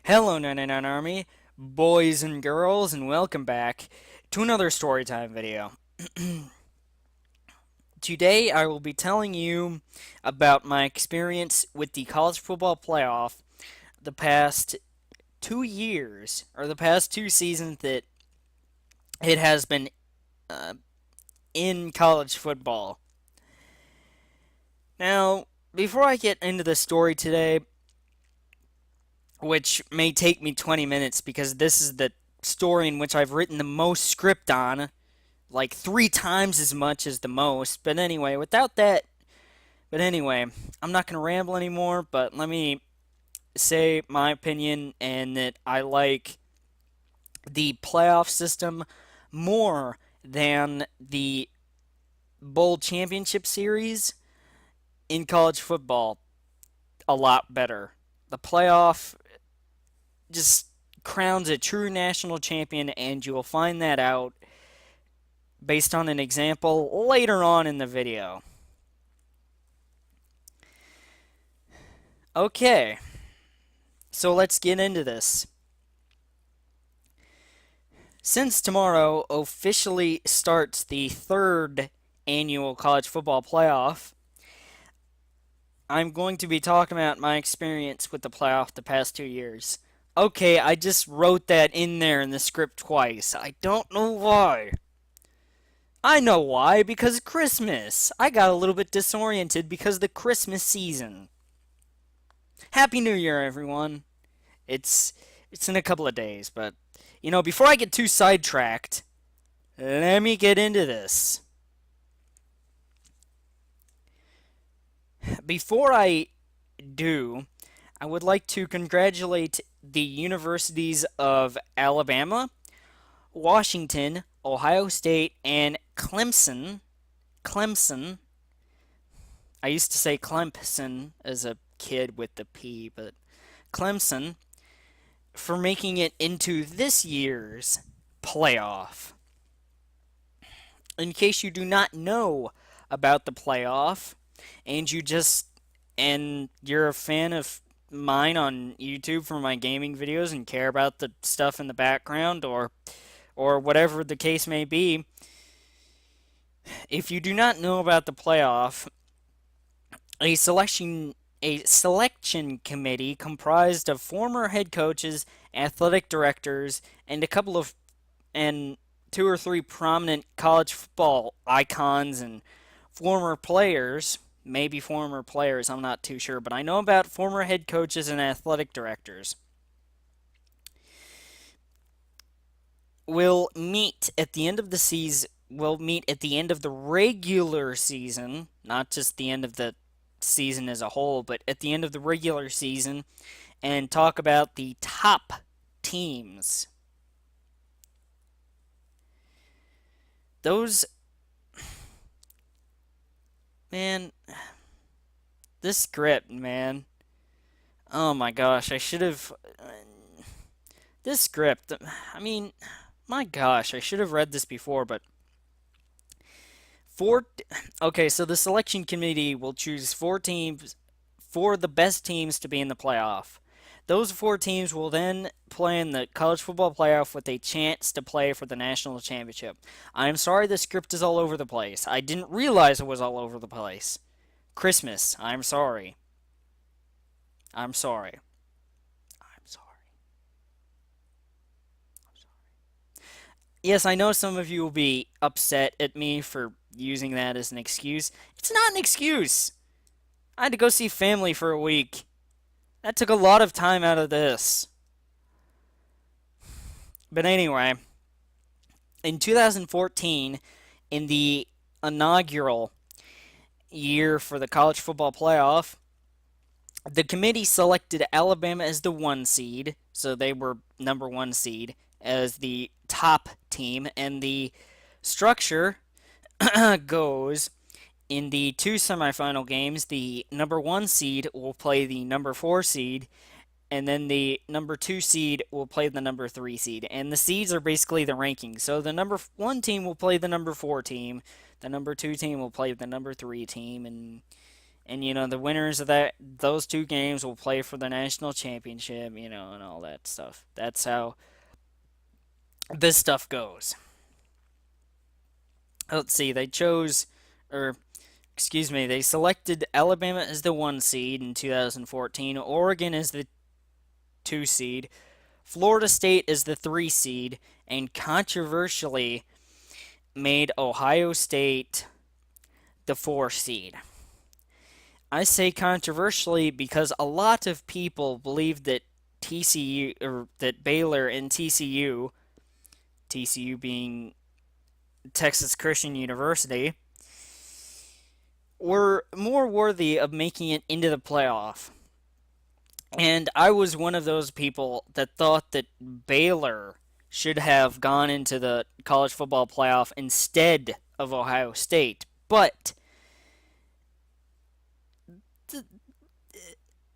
Hello, 99 Army, boys and girls, and welcome back to another Storytime video. Today, I will be telling you about my experience with the college football playoff the past 2 years, or the past two seasons that it has been uh, in college football. Now, before I get into the story today, which may take me 20 minutes because this is the story in which I've written the most script on, like three times as much as the most. But anyway, I'm not going to ramble anymore, but let me say my opinion and that I like the playoff system more than the bowl championship series in college football a lot better. The playoff just crowns a true national champion, and you will find that out based on an example later on in the video. Okay, so let's get into this. Since tomorrow officially starts the third annual college football playoff, I'm going to be talking about my experience with the playoff the past 2 years. Okay, I just wrote that in there in the script twice. I don't know why. I know why, because Christmas. I got a little bit disoriented because of the Christmas season. Happy New Year, everyone. It's it's in a couple of days, but before I get too sidetracked, let me get into this. Before I do, I would like to congratulate the universities of Alabama, Washington, Ohio State, and Clemson. Clemson. I used to say Clemson as a kid with the P, but Clemson for making it into this year's playoff. In case you do not know about the playoff, and you're a fan of mine on YouTube for my gaming videos and care about the stuff in the background or whatever the case may be, if you do not know about the playoff, a selection committee comprised of former head coaches, athletic directors, and and two or three prominent college football icons and former players, maybe former players, I'm not too sure, but I know about former head coaches and athletic directors, will meet at the end of the season. Will meet at the end of the regular season, not just the end of the season as a whole, but at the end of the regular season, and talk about the top teams. Those, man, this script, man. Oh my gosh, I should have. This script, I mean, my gosh, I should have read this before, but. Four. Okay, so the selection committee will choose four teams, four of the best teams to be in the playoff. Those four teams will then play in the college football playoff with a chance to play for the national championship. I'm sorry the script is all over the place. I didn't realize it was all over the place. Christmas, I'm sorry. I'm sorry. I'm sorry. I'm sorry. Yes, I know some of you will be upset at me for using that as an excuse. It's not an excuse. I had to go see family for a week. That took a lot of time out of this. But anyway, in 2014, in the inaugural year for the college football playoff, the committee selected Alabama as the one seed, so they were number one seed as the top team, and the structure goes in the two semifinal games, the number one seed will play the number four seed, and then the number two seed will play the number three seed. And the seeds are basically the rankings. So the number one team will play the number four team, the number two team will play the number three team, And the winners of those two games will play for the national championship, and all that stuff. That's how this stuff goes. Let's see, or excuse me, they selected Alabama as the 1 seed in 2014, Oregon as the 2 seed, Florida State as the 3 seed, and controversially made Ohio State the 4 seed. I say controversially because a lot of people believe that TCU or that Baylor and TCU being Texas Christian University, were more worthy of making it into the playoff. And I was one of those people that thought that Baylor should have gone into the college football playoff instead of Ohio State. But th-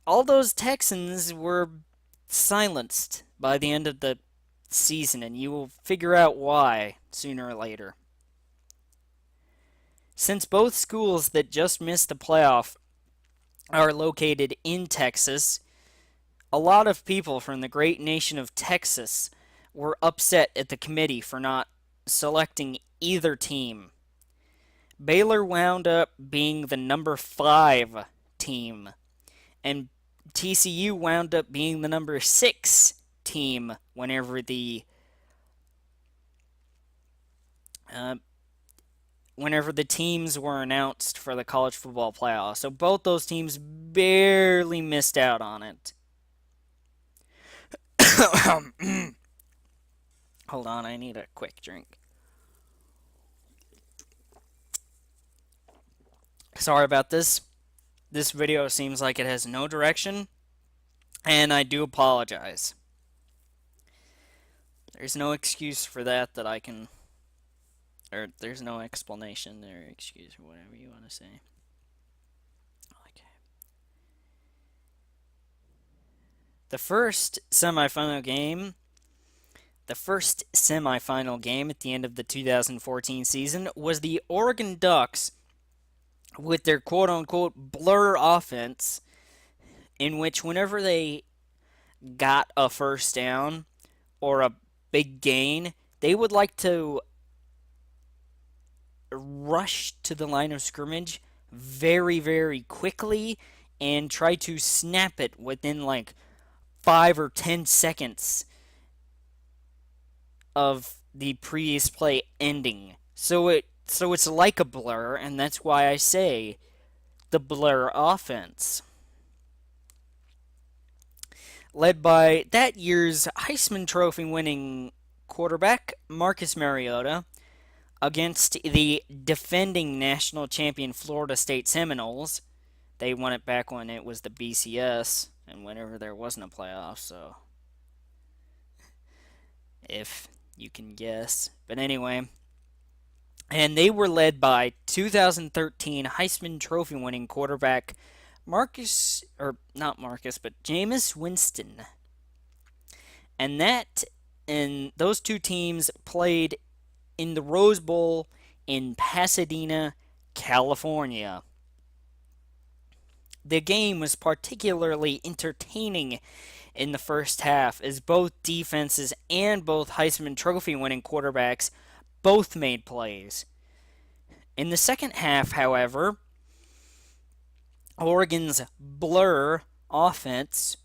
all those Texans were silenced by the end of the season, and you will figure out why sooner or later. Since both schools that just missed the playoff are located in Texas, a lot of people from the great nation of Texas were upset at the committee for not selecting either team. Baylor wound up being the number 5 team, and TCU wound up being the number 6 team uh, whenever the teams were announced for the college football playoff. So both those teams barely missed out on it. Hold on, I need a quick drink. Sorry about this. This video seems like it has no direction, and I do apologize. There's no excuse for that I can, or there's no explanation or excuse or whatever you want to say. Okay. The first semifinal game at the end of the 2014 season was the Oregon Ducks with their quote-unquote blur offense, in which whenever they got a first down or a big gain, they would like to rush to the line of scrimmage very, very quickly and try to snap it within like 5 or 10 seconds of the previous play ending. So it's like a blur, and that's why I say the blur offense. Led by that year's Heisman Trophy winning quarterback Marcus Mariota against the defending national champion Florida State Seminoles. They won it back when it was the BCS and whenever there wasn't a playoff, so if you can guess. But anyway, and they were led by 2013 Heisman Trophy winning quarterback Jameis Winston. And those two teams played in the Rose Bowl in Pasadena, California. The game was particularly entertaining in the first half as both defenses and both Heisman Trophy winning quarterbacks both made plays. In the second half, however, Oregon's blur offense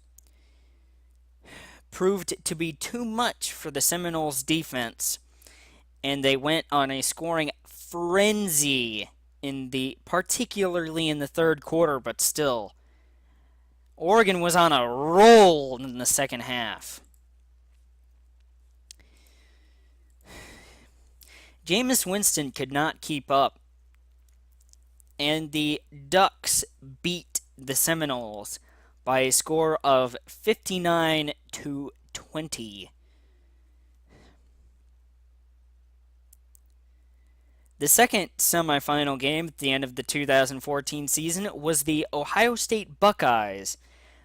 proved to be too much for the Seminoles defense, and they went on a scoring frenzy particularly in the third quarter, but still Oregon was on a roll in the second half. Jameis Winston could not keep up, and the Ducks beat the Seminoles by a score of 59-20. The second semifinal game at the end of the 2014 season was the Ohio State Buckeyes,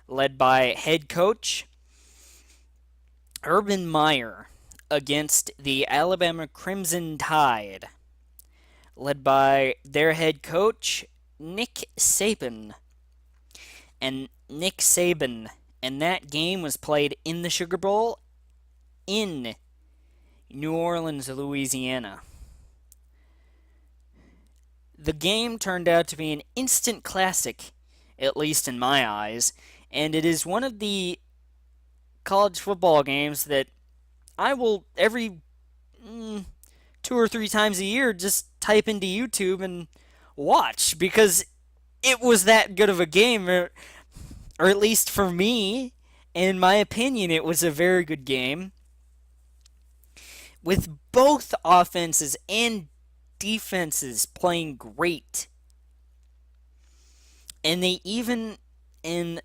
led by head coach Urban Meyer, against the Alabama Crimson Tide, led by their head coach Nick Saban. And Nick Saban. And that game was played in the Sugar Bowl in New Orleans, Louisiana. The game turned out to be an instant classic, at least in my eyes, and it is one of the college football games that I will every 2 or 3 times a year just type into YouTube and watch because it was that good of a game, or at least for me, in my opinion, it was a very good game with both offenses and defenses playing great. And they even in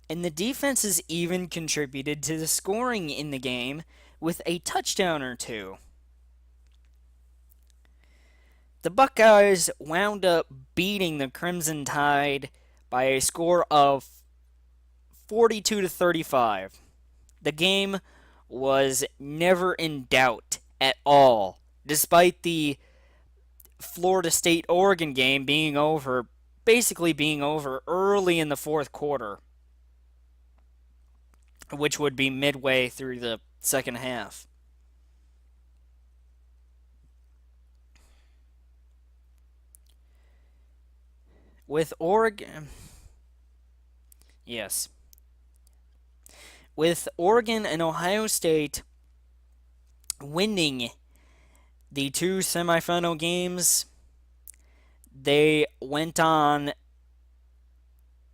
and the defenses even contributed to the scoring in the game with a touchdown or two. The Buckeyes wound up beating the Crimson Tide by a score of 42 to 35. The game was never in doubt at all, despite the Florida State Oregon game basically being over early in the fourth quarter, which would be midway through the second half. With Oregon, yes. With Oregon and Ohio State winning the two semifinal games, they went on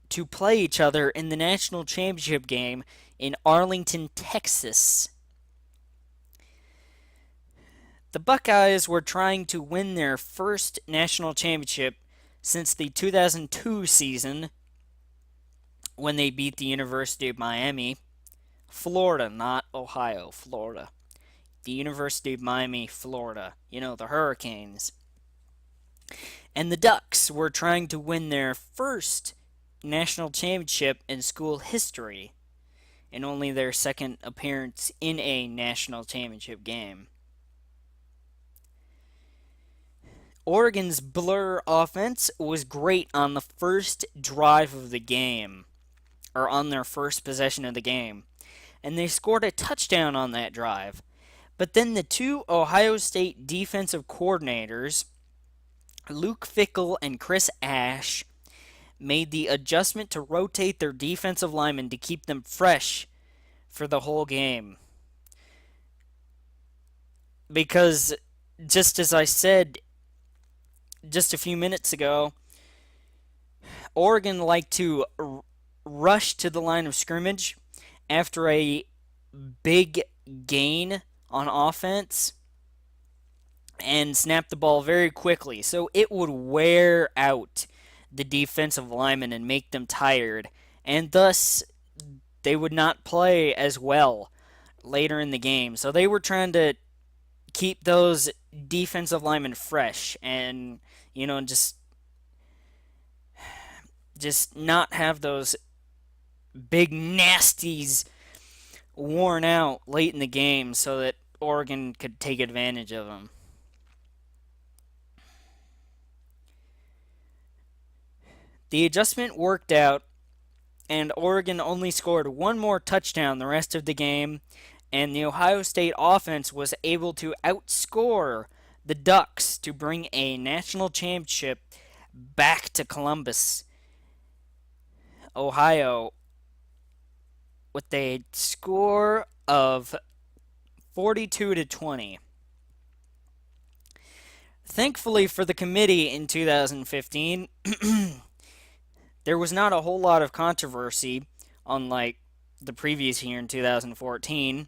to play each other in the national championship game in Arlington, Texas. The Buckeyes were trying to win their first national championship since the 2002 season when they beat the University of Miami. Florida, not Ohio, Florida. The University of Miami, Florida. You know, the Hurricanes. And the Ducks were trying to win their first national championship in school history, and only their second appearance in a national championship game. Oregon's blur offense was great on the first drive of the game, or on their first possession of the game, and they scored a touchdown on that drive. But then the two Ohio State defensive coordinators, Luke Fickell and Chris Ash, made the adjustment to rotate their defensive linemen to keep them fresh for the whole game. Because, just as I said just a few minutes ago, Oregon liked to rush to the line of scrimmage after a big gain on offense and snap the ball very quickly. So it would wear out the defensive linemen and make them tired, and thus they would not play as well later in the game. So they were trying to keep those defensive linemen fresh and, just not have those big nasties worn out late in the game so that Oregon could take advantage of them. The adjustment worked out, and Oregon only scored one more touchdown the rest of the game, and the Ohio State offense was able to outscore the Ducks to bring a national championship back to Columbus, Ohio, with a score of 42 to 20. Thankfully for the committee in 2015, there was not a whole lot of controversy, unlike the previous year in 2014,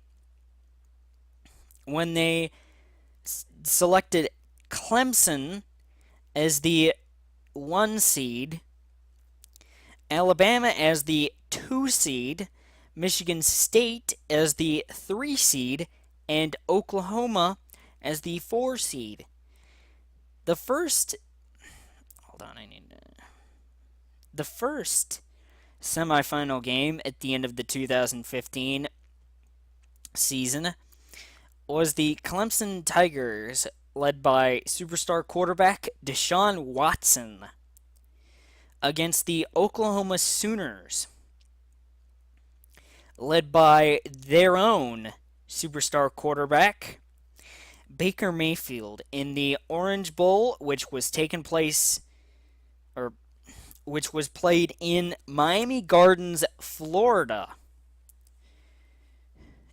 when they selected Clemson as the 1 seed, Alabama as the 2 seed, Michigan State as the 3 seed, and Oklahoma as the 4 seed. The first semifinal game at the end of the 2015 season was the Clemson Tigers led by superstar quarterback Deshaun Watson, against the Oklahoma Sooners, led by their own superstar quarterback Baker Mayfield, in the Orange Bowl, or which was played in Miami Gardens, Florida.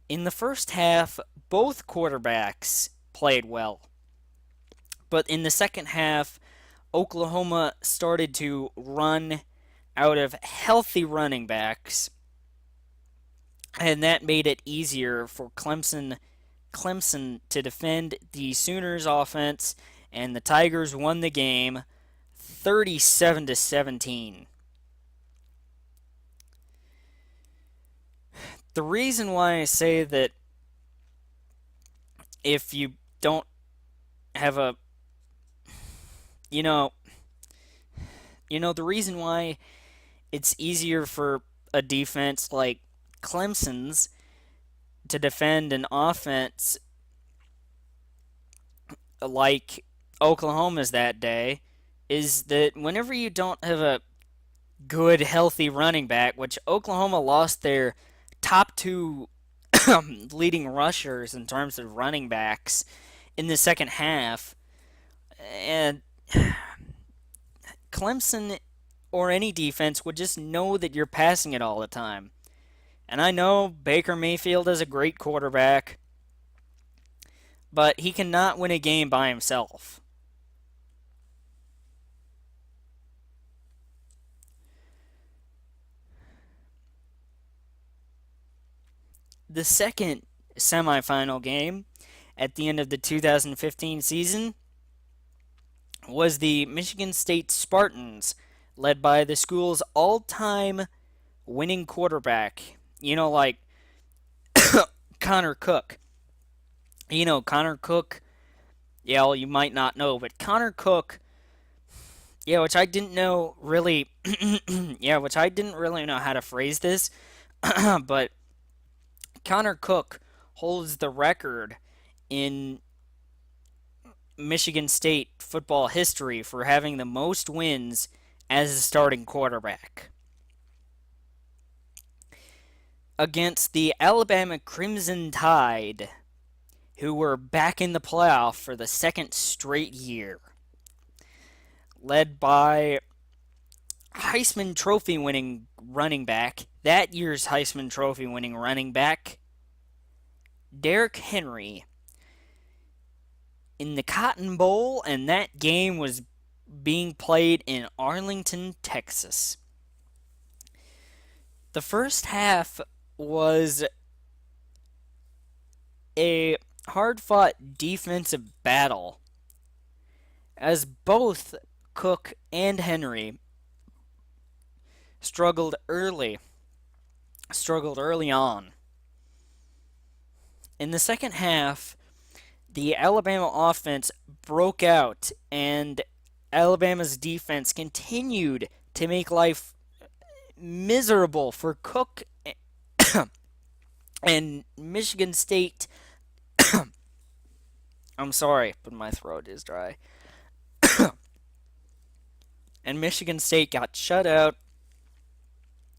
In the first half, both quarterbacks played well. But in the second half, Oklahoma started to run out of healthy running backs, and that made it easier for Clemson to defend the Sooners offense, and the Tigers won the game 37-17. The reason why I say that if you don't have a you know, the reason why it's easier for a defense like Clemson's to defend an offense like Oklahoma's that day is that whenever you don't have a good, healthy running back, which Oklahoma lost their top two leading rushers in terms of running backs in the second half, and Clemson or any defense would just know that you're passing it all the time. And I know Baker Mayfield is a great quarterback, but he cannot win a game by himself. The second semifinal game at the end of the 2015 season was the Michigan State Spartans, led by the school's all-time winning quarterback. Like Connor Cook. Connor Cook, yeah, well, you might not know, but Connor Cook, yeah, which I didn't know really, yeah, which I didn't really know how to phrase this, but Connor Cook holds the record in Michigan State football history for having the most wins as a starting quarterback. Against the Alabama Crimson Tide, who were back in the playoff for the second straight year, led by Heisman Trophy winning running back, that year's Heisman Trophy winning running back, Derrick Henry, in the Cotton Bowl, and that game was being played in Arlington, Texas. The first half was a hard-fought defensive battle, as both Cook and Henry struggled early on. In the second half, the Alabama offense broke out, and Alabama's defense continued to make life miserable for Cook and Michigan State. I'm sorry, but my throat is dry. And Michigan State got shut out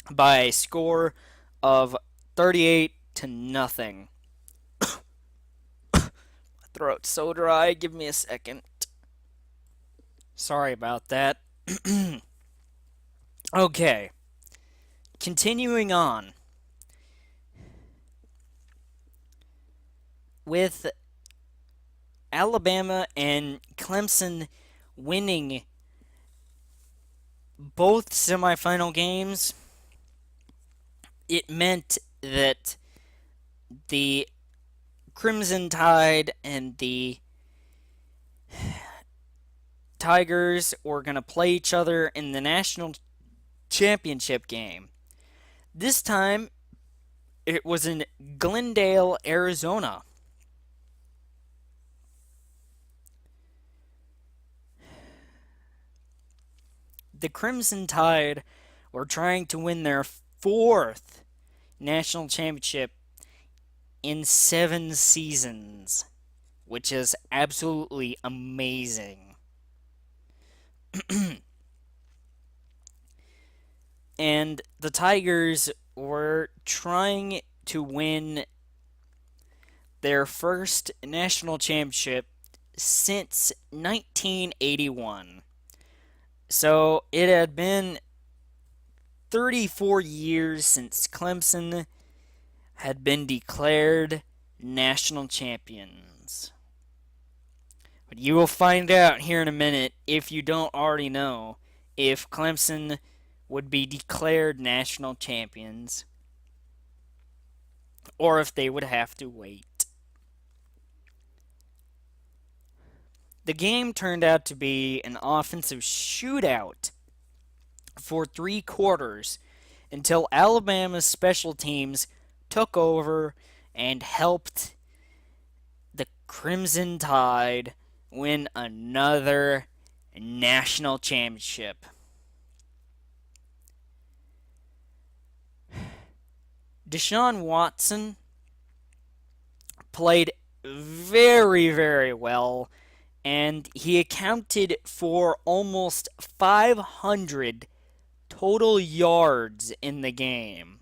by a score of 38-0. My throat's so dry. Give me a second. Sorry about that. Okay. Continuing on with Alabama and Clemson winning both semifinal games, it meant that the Crimson Tide and the Tigers were going to play each other in the national championship game. This time, it was in Glendale, Arizona. The Crimson Tide were trying to win their fourth national championship in 7 seasons. which is absolutely amazing. And the Tigers were trying to win their first national championship since 1981. So it had been 34 years since Clemson had been declared national champions. But you will find out here in a minute, if you don't already know, if Clemson would be declared national champions or if they would have to wait. The game turned out to be an offensive shootout for 3 quarters until Alabama's special teams took over and helped the Crimson Tide win another national championship. Deshaun Watson played very, very well, and he accounted for almost 500 total yards in the game,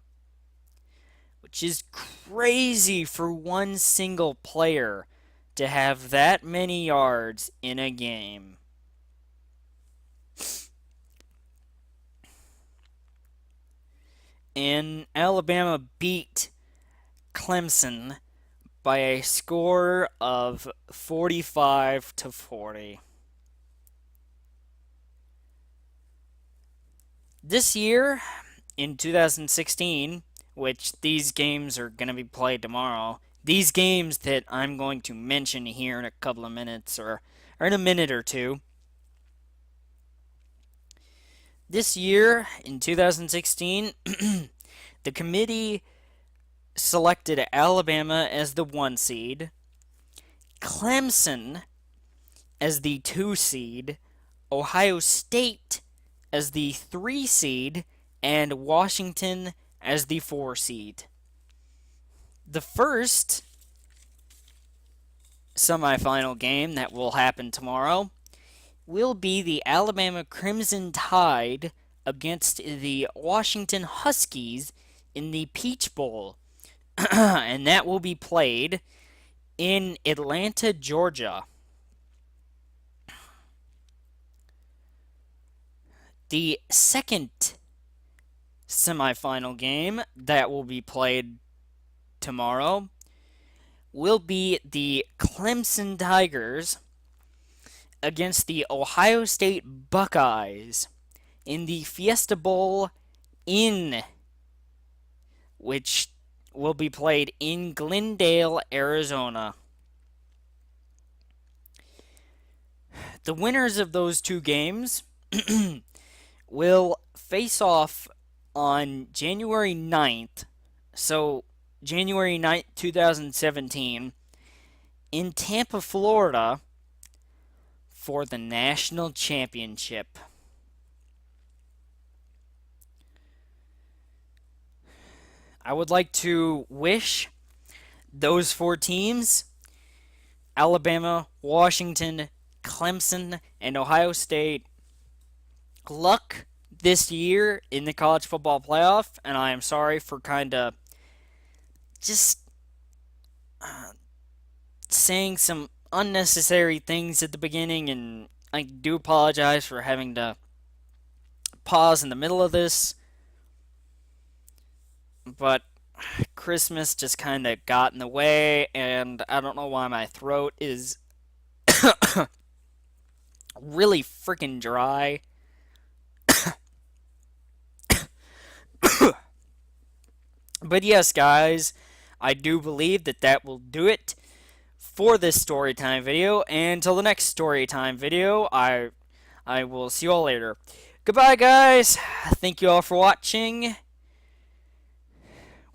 which is crazy for one single player to have that many yards in a game. And Alabama beat Clemson by a score of 45-40. This year, in 2016, which these games are going to be played tomorrow, these games that I'm going to mention here in a couple of minutes or in a minute or two, this year, in 2016, the committee selected Alabama as the 1 seed, Clemson as the 2 seed, Ohio State as the 3 seed, and Washington as the 4 seed. The first semifinal game that will happen tomorrow will be the Alabama Crimson Tide against the Washington Huskies in the Peach Bowl. And that will be played in Atlanta, Georgia. The second semifinal game that will be played tomorrow will be the Clemson Tigers against the Ohio State Buckeyes in the Fiesta Bowl which will be played in Glendale, Arizona. The winners of those 2 games will face off on January 9th, so January 9th, 2017, in Tampa, Florida, for the national championship. I would like to wish those 4 teams, Alabama, Washington, Clemson, and Ohio State, luck this year in the college football playoff, and I am sorry for kind of just saying some unnecessary things at the beginning, and I do apologize for having to pause in the middle of this, but Christmas just kind of got in the way, and I don't know why my throat is really freaking dry. But yes, guys, I do believe that will do it for this storytime video. And until the next storytime video, I will see you all later. Goodbye, guys. Thank you all for watching.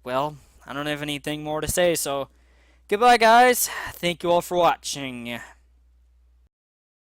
Well, I don't have anything more to say, so goodbye, guys. Thank you all for watching.